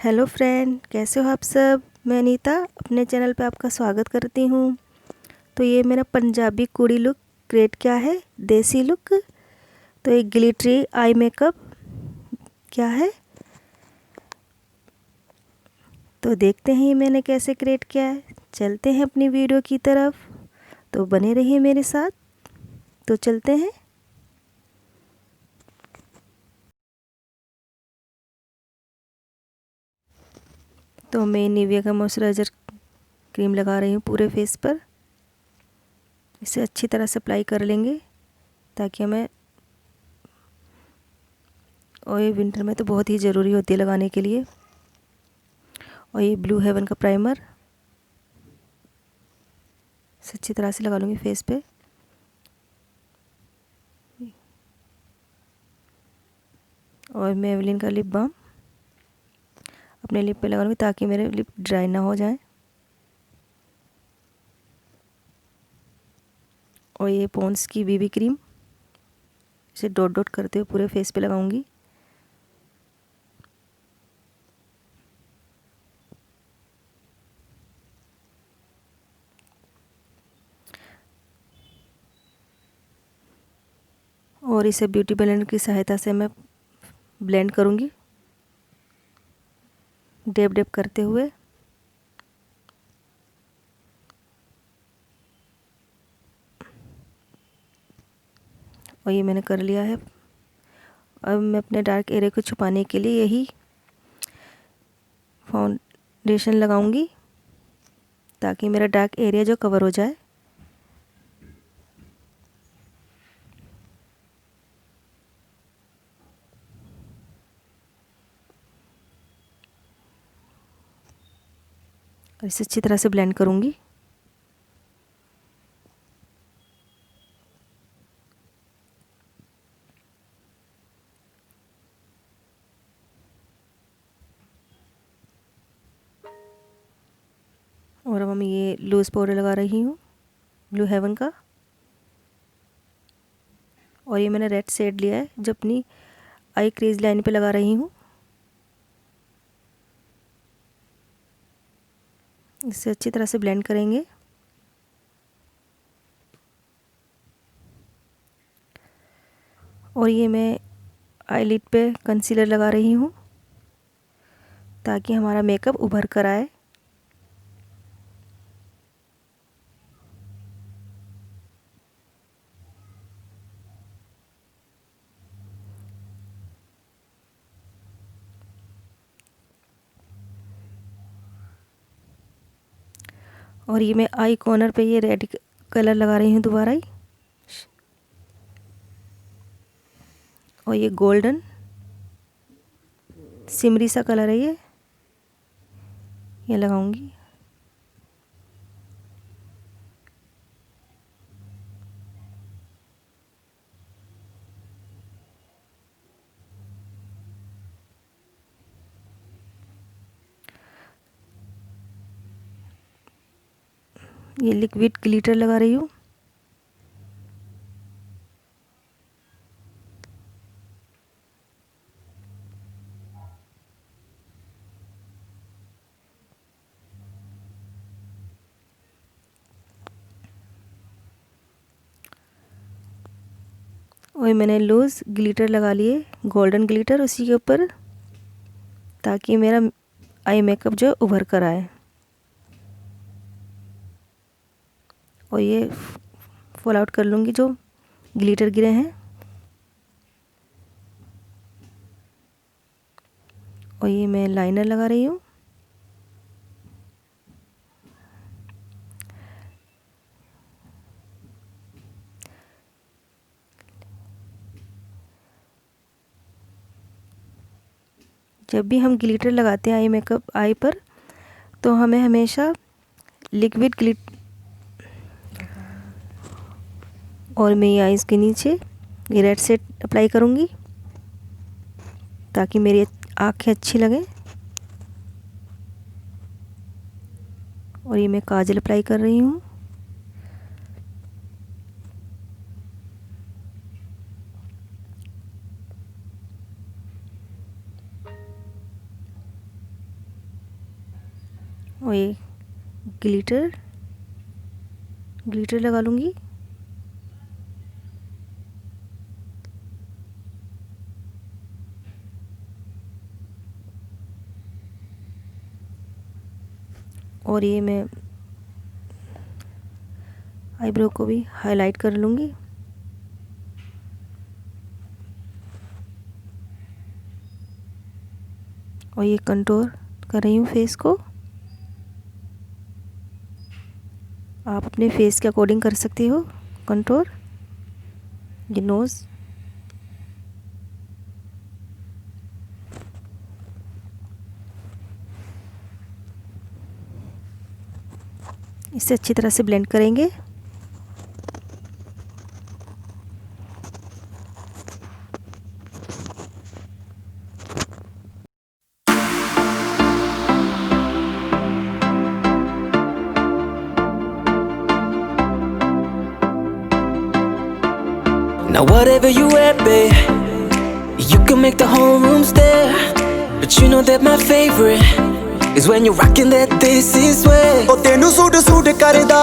Hello friend, कैसे हो आप सब। मैं अनीता अपने चैनल पे आपका स्वागत करती हूँ। तो ये मेरा पंजाबी कुड़ी लुक क्रिएट किया है, देसी लुक। तो एक ग्लिटरी आई मेकअप क्या है, तो देखते हैं ये मैंने कैसे क्रिएट किया है। चलते हैं अपनी वीडियो की तरफ, तो बने रहिए मेरे साथ। तो चलते हैं। तो मैं निविया का मॉइस्चराइज़र क्रीम लगा रही हूँ पूरे फेस पर। इसे अच्छी तरह से अप्लाई कर लेंगे ताकि हमें, और ये विंटर में तो बहुत ही ज़रूरी होती है लगाने के लिए। और ये ब्लू हेवन का प्राइमर इसे अच्छी तरह से लगा लूँगी फेस पे। और मेवलिन का लिप बाम अपने लिप पे लगा लूँगी ताकि मेरे लिप ड्राई ना हो जाए। और ये पॉन्ड्स की बीबी क्रीम इसे डॉट डॉट करते हुए पूरे फेस पे लगाऊंगी। और इसे ब्यूटी ब्लेंडर की सहायता से मैं ब्लेंड करूंगी, डैब डैब करते हुए। और ये मैंने कर लिया है। अब मैं अपने डार्क एरिया को छुपाने के लिए यही फाउंडेशन लगाऊंगी ताकि मेरा डार्क एरिया जो कवर हो जाए। और इसे अच्छी तरह से ब्लेंड करूंगी। और अब हम ये लूज़ पाउडर लगा रही हूँ ब्लू हेवन का। और ये मैंने रेड शेड लिया है जो अपनी आई क्रीज लाइन पे लगा रही हूँ। इसे अच्छी तरह से ब्लेंड करेंगे। और ये मैं आईलिड पे कंसीलर लगा रही हूँ ताकि हमारा मेकअप उभर कर आए। और ये मैं आई कॉर्नर पे ये रेड कलर लगा रही हूँ दोबारा ही। और ये गोल्डन सिमरी सा कलर है, ये लगाऊंगी। ये लिक्विड ग्लिटर लगा रही हूँ। और मैंने लूज़ ग्लिटर लगा लिए, गोल्डन ग्लिटर उसी के ऊपर, ताकि मेरा आई मेकअप जो उभर कर आए। और ये फॉल आउट कर लूँगी जो ग्लिटर गिरे हैं। और ये मैं लाइनर लगा रही हूँ। जब भी हम ग्लिटर लगाते हैं आई मेकअप आई पर, तो हमें हमेशा लिक्विड ग्लिट, और मैं ये आईज़ के नीचे ये रेड सेट अप्लाई करूँगी ताकि मेरी आँखें अच्छी लगें। और ये मैं काजल अप्लाई कर रही हूँ। और ये ग्लिटर लगा लूँगी। और ये मैं आईब्रो को भी हाईलाइट कर लूँगी। और ये कंटूर कर रही हूँ फेस को। आप अपने फेस के अकॉर्डिंग कर सकती हो कंटूर। ये नोज़, इसे अच्छी तरह से ब्लेंड करेंगे। Now whatever you wear, babe, you can make the whole room stare. But you know that my favorite is when you're rocking that this is way. ਉਹ ਤੈਨੂੰ ਸੂਟ ਸੂਟ ਕਰਦਾ,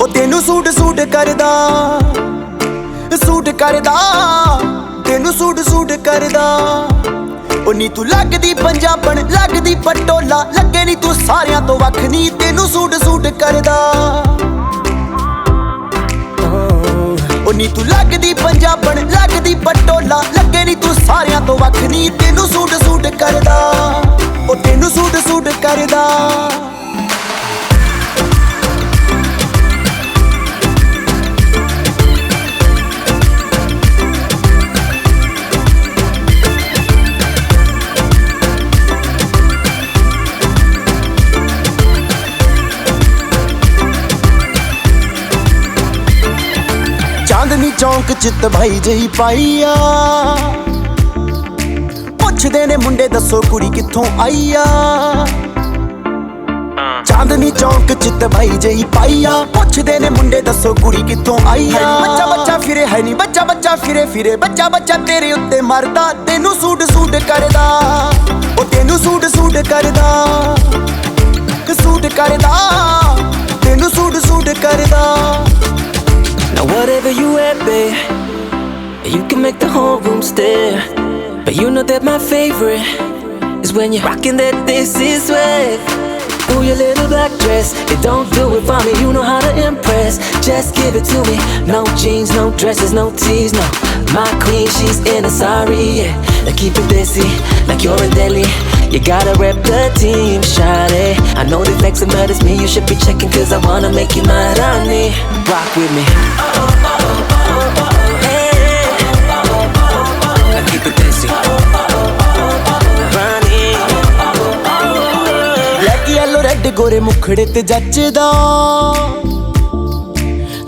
ਉਹ ਤੈਨੂੰ ਸੂਟ ਸੂਟ ਕਰਦਾ, suit ਕਰਦਾ, ਤੈਨੂੰ suit suit ਕਰਦਾ। ਉਹ ਨੀ ਤੂੰ ਲੱਗਦੀ ਪੰਜਾਬਣ, ਲੱਗਦੀ ਪਟੋਲਾ, ਲੱਗੇ ਨੀ ਤੂੰ ਸਾਰਿਆਂ ਤੋਂ ਵੱਖ, ਨੀ ਤੈਨੂੰ ਸੂਟ ਸੂਟ ਕਰਦਾ। ਉਹ ਨੀ ਤੂੰ ਲੱਗਦੀ ਪੰਜਾਬਣ, ਲੱਗਦੀ ਪਟੋਲਾ, ਲੱਗੇ ਨੀ ਤੂੰ ਸਾਰਿਆਂ ਤੋਂ ਵੱਖ, ਨੀ ਤੈਨੂੰ ਸੂਟ ਸੂਟ ਕਰਦਾ। ਉਹ ਤੈਨੂੰ ਸੂਟ ਸੂਟ ਕਰਦਾ। ਚਾਂਦਨੀ ਚੌਂਕ ਚ ਤਬਾਈ ਜਹੀ ਪਾਈ ਆ, ਪੁੱਛਦੇ ਨੇ ਮੁੰਡੇ ਦੱਸੋ ਕੁੜੀ ਕਿੱਥੋਂ ਆਈ ਆ। ਚਾਂਦਨੀ ਚੌਂਕ ਚ ਤਬਾਈ ਜਹੀ ਪਾਈ ਆ, ਪੁੱਛਦੇ ਨੇ ਮੁੰਡੇ ਦੱਸੋ ਕੁੜੀ ਕਿੱਥੋਂ ਆਈ ਆ। ਬੱਚਾ ਬੱਚਾ ਫਿਰੇ ਹੈ ਨੀ, ਬੱਚਾ ਬੱਚਾ ਫਿਰੇ ਫਿਰੇ, ਬੱਚਾ ਬੱਚਾ ਤੇਰੇ ਉੱਤੇ ਮਰਦਾ, ਤੈਨੂੰ ਸੂਟ ਸੂਟ ਕਰਦਾ। ਉਹ ਤੈਨੂੰ ਸੂਟ ਸੂਟ ਕਰਦਾ, ਸੂਟ ਕਰਦਾ, ਤੈਨੂੰ ਸੂਟ ਸੂਟ ਕਰਦਾ। Now whatever you wear, babe, you can make the whole room stare. But you know that my favorite is when you're rocking that this is way. Ooh, your little black dress, it don't do it for me, you know how to impress. Just give it to me, no jeans, no dresses, no tees, no. My queen, she's in a sari, yeah. Like keep it desi, like you're in Delhi. You gotta rep the team, shawty. I know they flexing, but it's me you should be checking, cause I wanna make you my Rani. Rock with me. Hey. Like keep it desi. Rani. Black yellow red ਗੋਰੇ ਮੁਖੜੇ ਤੇ ਜੱਚਦਾ,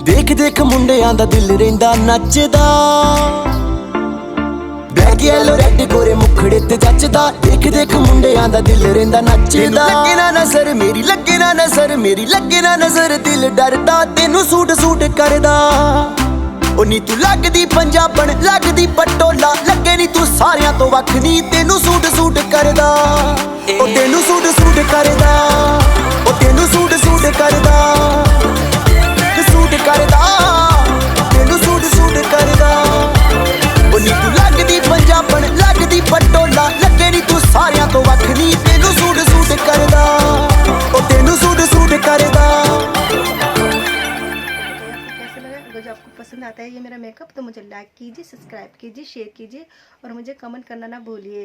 ਦੇਖ ਦੇਖ ਮੁੰਡਿਆਂ ਦਾ ਦਿਲ ਰਹਿੰਦਾ ਨੱਚਦਾ। Black yellow red ਗੋਰੇ ਮੁਖੜੇ ਤੇ ਜੱਚਦਾ, ਦੇਖ ਦੇਖ ਮੁੰਡਿਆਂ ਦਾ ਦਿਲ ਰਹਿੰਦਾ ਨੱਚਦਾ। ਲੱਗੇ ਨਾ ਨਜ਼ਰ ਮੇਰੀ, ਲੱਗੇ ਨਾ ਨਜ਼ਰ ਮੇਰੀ, ਲੱਗੇ ਨਾ ਨਜ਼ਰ ਦਿਲ ਡਰਦਾ, ਤੈਨੂੰ ਸੂਟ ਸੂਟ ਕਰਦਾ। ਉਹ ਨੀ ਤੂੰ ਲੱਗਦੀ ਪੰਜਾਬਣ, ਲੱਗਦੀ ਪਟੋਲਾ, ਲੱਗੇ ਨੀ ਤੂੰ ਸਾਰਿਆਂ ਤੋਂ ਵੱਖ, ਨੀ ਤੈਨੂੰ ਸੂਟ ਸੂਟ ਕਰਦਾ। ਉਹ ਤੈਨੂੰ ਸੂਟ ਸੂਟ ਕਰਦਾ, ਉਹ ਤੈਨੂੰ ਸੂਟ ਸੂਟ ਕਰਦਾ, ਸੂਟ ਕਰਦਾ, ਤੈਨੂੰ ਸੂਟ ਸੂਟ ਕਰਦਾ। ਉਹ ਨੀ ਤੂੰ ਲੱਗਦੀ ਪੰਜਾਬਣ, ਲੱਗਦੀ ਪਟੋਲਾ, ਲੱਗੇ ਨੀ ਤੂੰ ਸਾਰਿਆਂ ਤੋਂ ਵੱਖ, ਨੀ ਤੈਨੂੰ ਸੂਟ ਸੂਟ ਕਰਦਾ। ਉਹ ਤੈਨੂੰ ਸੂਟ ਸੂਟ ਕਰਦਾ। कैसा लगा? अगर जो आपको पसंद आता है ये मेरा मेकअप तो मुझे लाइक कीजिए, सब्सक्राइब कीजिए, शेयर कीजिए और मुझे कमेंट करना ना भूलिए।